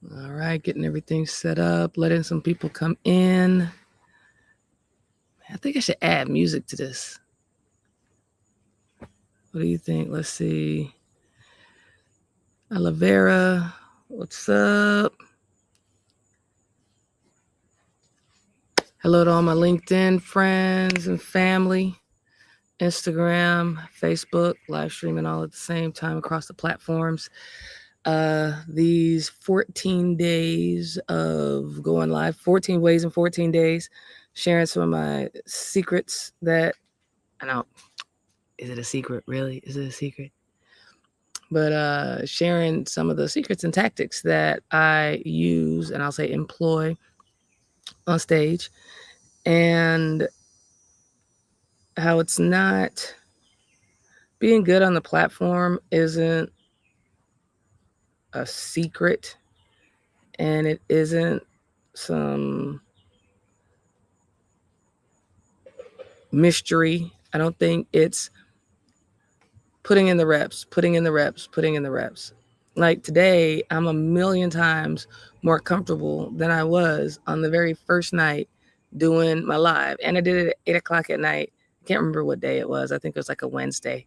All right, getting everything set up, letting some people come in. I think I should add music to this. What do you think? Let's see. Olivera, what's up? Hello to all my LinkedIn friends and family, Instagram, Facebook, live streaming all at the same time across the platforms. These 14 days of going live, 14 ways in 14 days, sharing some of my secrets that I know. Is it a secret? Really? Is it a secret? But sharing some of the secrets and tactics that I use and I'll say employ on stage, and how it's not being good on the platform isn't a secret, and it isn't some mystery. I don't think it's putting in the reps, putting in the reps, putting in the reps. Like today, I'm a million times more comfortable than I was on the very first night doing my live. And I did it at 8 o'clock at night. I can't remember what day it was. I think it was like a Wednesday.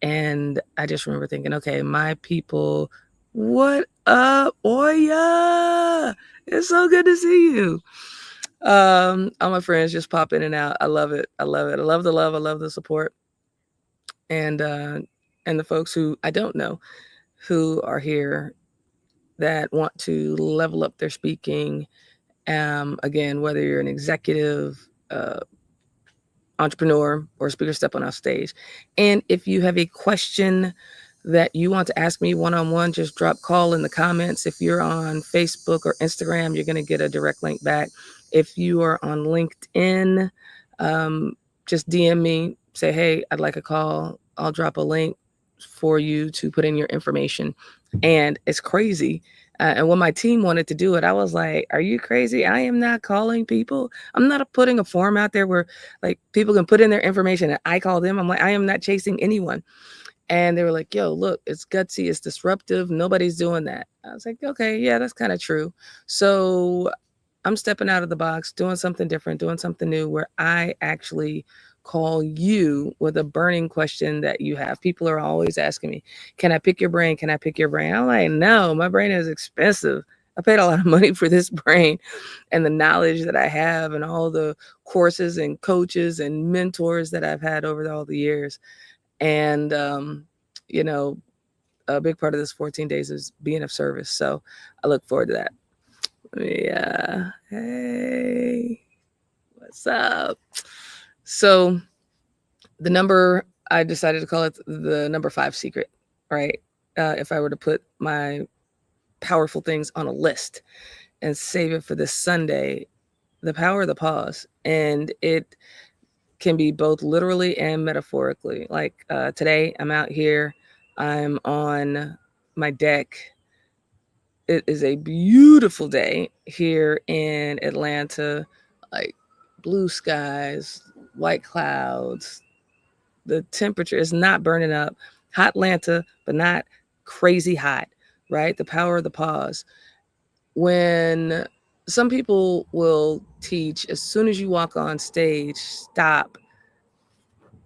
And I just remember thinking, okay, my people, what up? Oya! It's so good to see you. All my friends just pop in and out. I love it. I love it. I love the love. I love the support. And the folks who I don't know who are here that want to level up their speaking. Again, whether you're an executive, entrepreneur, or speaker stepping off stage. And if you have a question that you want to ask me one-on-one, just drop call in the comments. If you're on Facebook or Instagram, you're going to get a direct link back. If you are on LinkedIn, just DM me, say, hey, I'd like a call. I'll drop a link for you to put in your information. And it's crazy. And when my team wanted to do it, I was like, are you crazy? I am not calling people. I'm not putting a form out there where like people can put in their information and I call them. I'm like, I am not chasing anyone. And they were like, yo, look, it's gutsy, it's disruptive. Nobody's doing that. I was like, okay, yeah, that's kind of true. So I'm stepping out of the box, doing something different, doing something new where I actually call you with a burning question that you have. People are always asking me, can I pick your brain? Can I pick your brain? I'm like, no, my brain is expensive. I paid a lot of money for this brain and the knowledge that I have and all the courses and coaches and mentors that I've had over all the years. And, you know, a big part of this 14 days is being of service. So I look forward to that. Yeah. Hey, what's up? So the number, I decided to call it the number 5 secret, right? If I were to put my powerful things on a list and save it for this Sunday, the power of the pause. And it can be both literally and metaphorically. Like today, I'm out here, I'm on my deck. It is a beautiful day here in Atlanta, like blue skies, white clouds. The temperature is not burning up. Hot Atlanta, but not crazy hot, right? The power of the pause. When some people will teach, as soon as you walk on stage, stop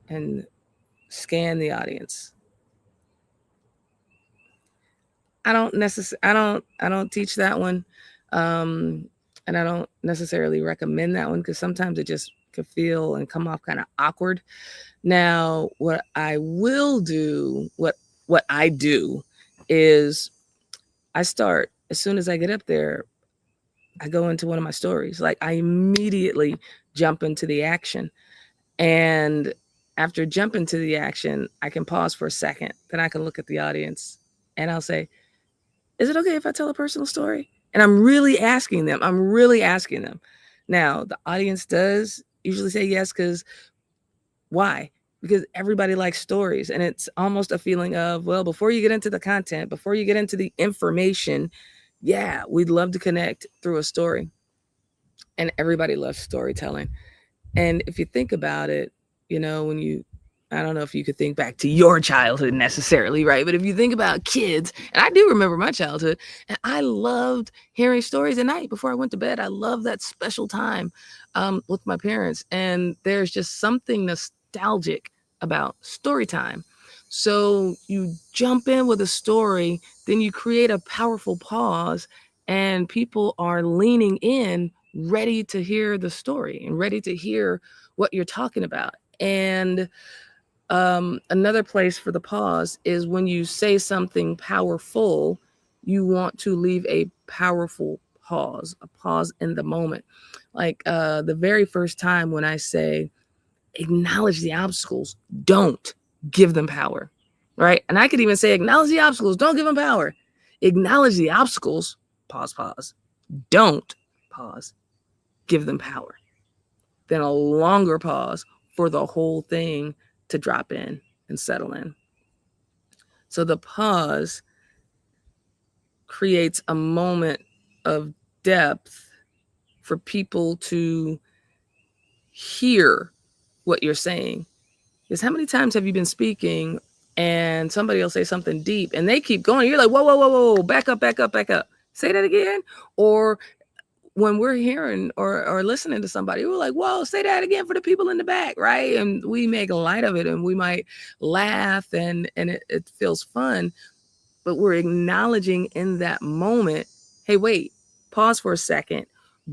and scan the audience. I don't teach that one. Um, and I don't necessarily recommend that one because sometimes it just could feel and come off kind of awkward. Now, what I will do, what I do is I start as soon as I get up there, I go into one of my stories. Like I immediately jump into the action. And after jumping to the action, I can pause for a second. Then I can look at the audience and I'll say, is it okay if I tell a personal story? And I'm really asking them. I'm really asking them. Now, the audience does usually say yes because why? Because everybody likes stories. And it's almost a feeling of, well, before you get into the content, before you get into the information, yeah, we'd love to connect through a story. And everybody loves storytelling. And if you think about it, when you I don't know if you could think back to your childhood necessarily, right? But if you think about kids, and I do remember my childhood, and I loved hearing stories at night before I went to bed. I love that special time with my parents. And there's just something nostalgic about story time. So you jump in with a story, then you create a powerful pause, and people are leaning in, ready to hear the story and ready to hear what you're talking about. And another place for the pause is when you say something powerful, you want to leave a powerful pause, a pause in the moment. Like the very first time when I say, acknowledge the obstacles, don't give them power, right? And I could even say, acknowledge the obstacles, don't give them power. Acknowledge the obstacles, pause, pause, don't pause, give them power. Then a longer pause for the whole thing to drop in and settle in. So the pause creates a moment of depth for people to hear what you're saying. Because how many times have you been speaking and somebody will say something deep and they keep going? You're like, whoa, whoa, whoa, whoa, back up, back up, back up. Say that again. Or when we're hearing or listening to somebody, we're like, whoa, say that again for the people in the back, right? And we make light of it and we might laugh and it feels fun, but we're acknowledging in that moment, hey, wait, pause for a second,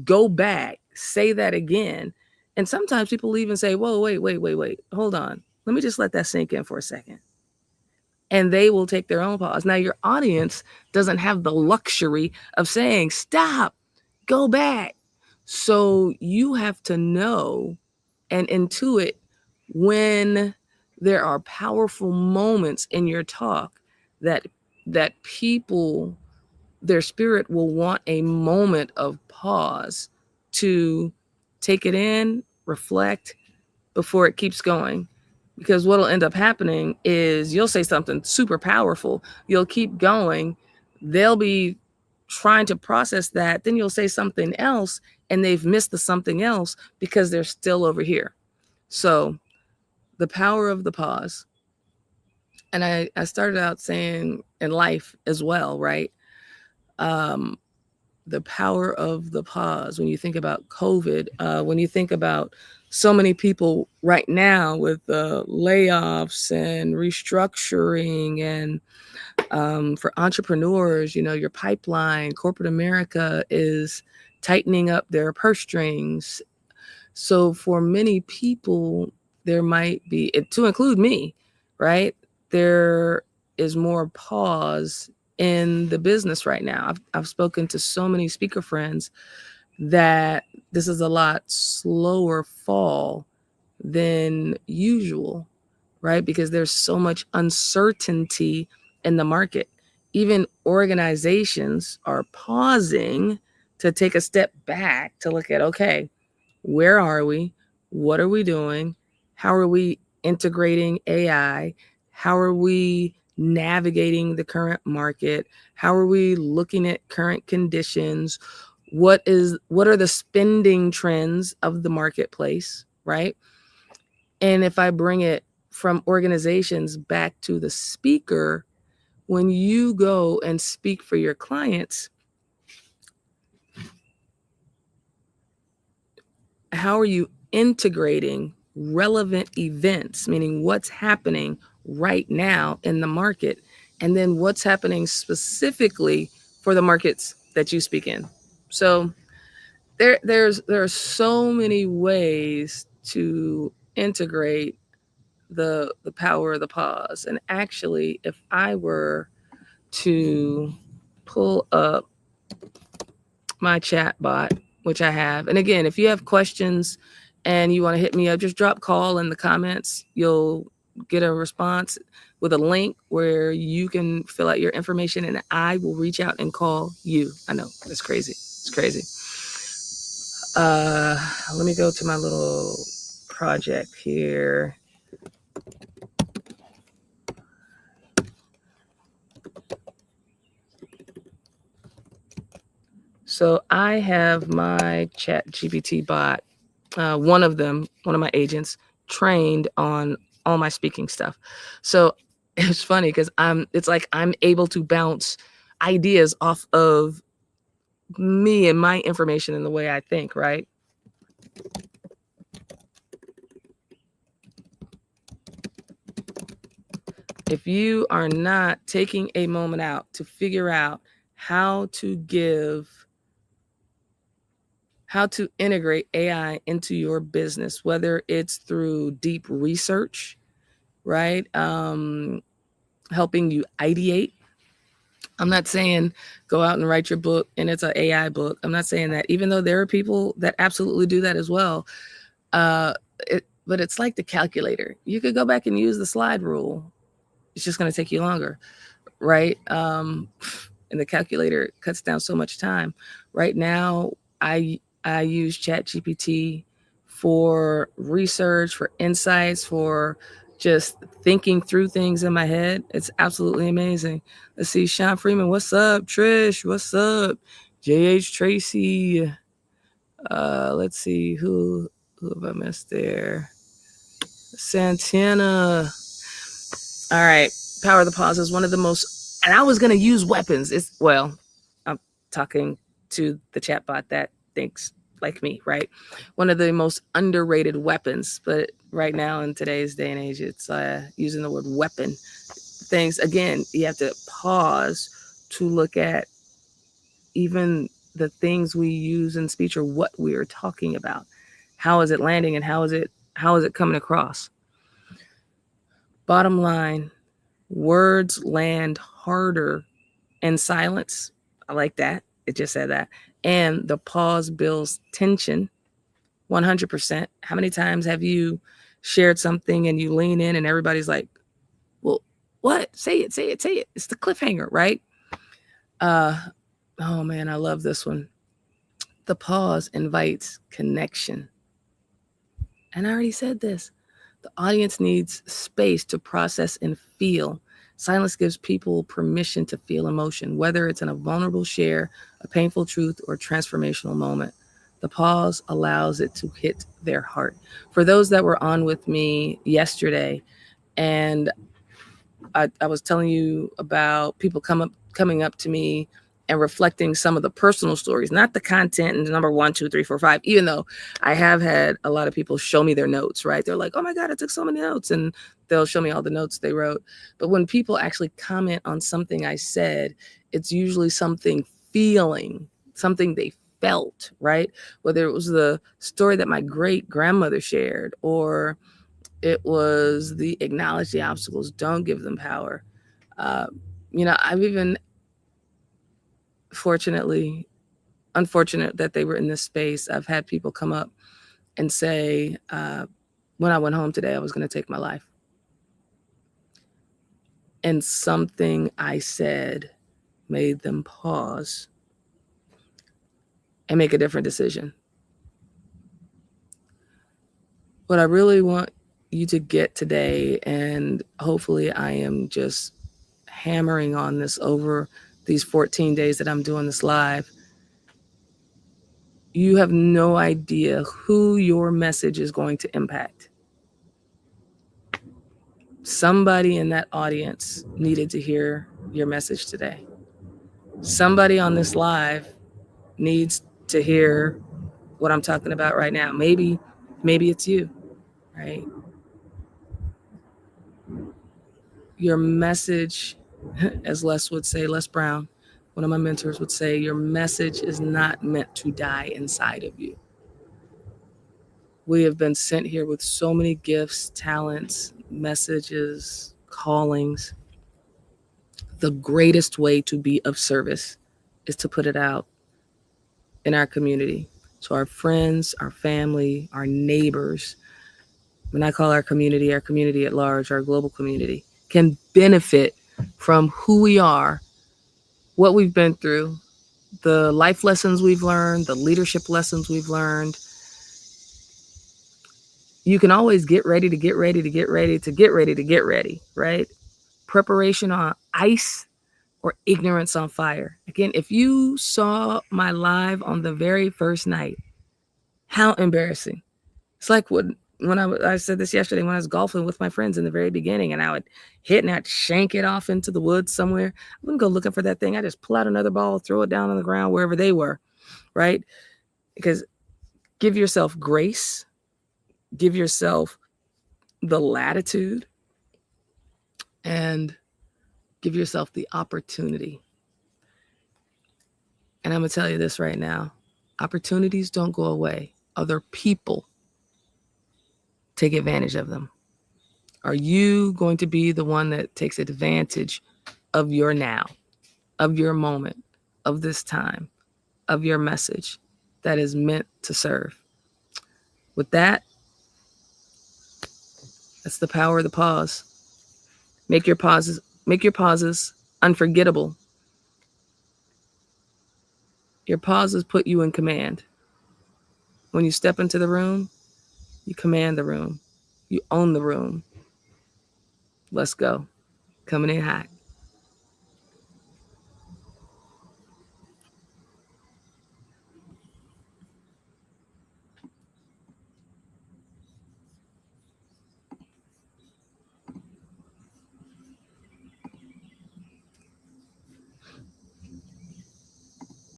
go back, say that again. And sometimes people even say, whoa, wait, hold on. Let me just let that sink in for a second. And they will take their own pause. Now, your audience doesn't have the luxury of saying, stop, go back. So you have to know and intuit when there are powerful moments in your talk that people, their spirit will want a moment of pause to take it in, reflect before it keeps going. Because what'll end up happening is you'll say something super powerful, you'll keep going, they'll be trying to process that, then you'll say something else and they've missed the something else because they're still over here. So the power of the pause. And I started out saying in life as well, right? Um, the power of the pause. When you think about COVID, when you think about so many people right now with layoffs and restructuring, and for entrepreneurs, you know, your pipeline, corporate America is tightening up their purse strings. So for many people, there might be, to include me, right? There is more pause in the business right now. I've spoken to so many speaker friends that this is a lot slower fall than usual, right? Because there's so much uncertainty in the market. Even organizations are pausing to take a step back to look at, okay, where are we? What are we doing? How are we integrating AI? How are we navigating the current market? How are we looking at current conditions? What are the spending trends of the marketplace, right? And if I bring it from organizations back to the speaker, when you go and speak for your clients, how are you integrating relevant events, meaning what's happening right now in the market, and then what's happening specifically for the markets that you speak in? So there are so many ways to integrate the power of the pause. And actually, if I were to pull up my chat bot, which I have. And again, if you have questions and you want to hit me up, just drop call in the comments. You'll get a response with a link where you can fill out your information and I will reach out and call you. I know, it's crazy. It's crazy. Let me go to my little project here. So I have my chat GPT bot, one of my agents, trained on all my speaking stuff. So it's funny because it's like I'm able to bounce ideas off of me and my information and the way I think, right? If you are not taking a moment out to figure out how to integrate AI into your business, whether it's through deep research, right? Helping you ideate. I'm not saying go out and write your book and it's an AI book. I'm not saying that, even though there are people that absolutely do that as well. Uh, but it's like the calculator. You could go back and use the slide rule. It's just going to take you longer, right? And the calculator cuts down so much time. Right now, I use ChatGPT for research, for insights, for just thinking through things in my head. It's absolutely amazing. Let's see, Sean Freeman, what's up? Trish, what's up? JH Tracy. Let's see, who have I missed there? Santana. All right. Power of the pause is one of the most, and I was going to use weapons. I'm talking to the chatbot that thinks like me, right? One of the most underrated weapons, but right now in today's day and age, it's using the word weapon. Things, again, you have to pause to look at even the things we use in speech or what we are talking about. How is it landing and how is it coming across? Bottom line, words land harder in silence. I like that. It just said that. And the pause builds tension 100%. How many times have you shared something and you lean in and everybody's like, well, what? Say it, say it, say it. It's the cliffhanger, right? Oh man, I love this one. The pause invites connection. And I already said this. The audience needs space to process and feel. Silence gives people permission to feel emotion, whether it's in a vulnerable share, a painful truth, or transformational moment. The pause allows it to hit their heart. For those that were on with me yesterday, and I was telling you about people coming up to me and reflecting some of the personal stories, not the content and the number 1, 2, 3, 4, 5, even though I have had a lot of people show me their notes, right? They're like, oh my God, I took so many notes, and they'll show me all the notes they wrote. But when people actually comment on something I said, it's usually something they felt, right? Whether it was the story that my great grandmother shared, or it was the acknowledge the obstacles, don't give them power. I've even unfortunate that they were in this space. I've had people come up and say, when I went home today, I was going to take my life. And something I said made them pause and make a different decision. What I really want you to get today, and hopefully I am just hammering on this over these 14 days that I'm doing this live, you have no idea who your message is going to impact. Somebody in that audience needed to hear your message today. Somebody on this live needs to hear what I'm talking about right now. Maybe it's you, right? Your message, as Les Brown, one of my mentors would say, your message is not meant to die inside of you. We have been sent here with so many gifts, talents, messages, callings. The greatest way to be of service is to put it out in our community, to our friends, our family, our neighbors. When I call our community at large, our global community, can benefit from who we are, what we've been through, the life lessons we've learned, the leadership lessons we've learned. You can always get ready, right? Preparation on ice or ignorance on fire. Again, if you saw my live on the very first night, how embarrassing. It's like when I said this yesterday when I was golfing with my friends in the very beginning, and I would hit and I'd shank it off into the woods somewhere. I wouldn't go looking for that thing. I just pull out another ball, throw it down on the ground wherever they were, right? Because give yourself grace, give yourself the latitude, and give yourself the opportunity. And I'm going to tell you this right now. Opportunities don't go away. Other people take advantage of them. Are you going to be the one that takes advantage of your now, of your moment, of this time, of your message that is meant to serve? With that, that's the power of the pause. Make your pauses unforgettable. Your pauses put you in command. When you step into the room, you command the room. You own the room. Let's go. Coming in hot.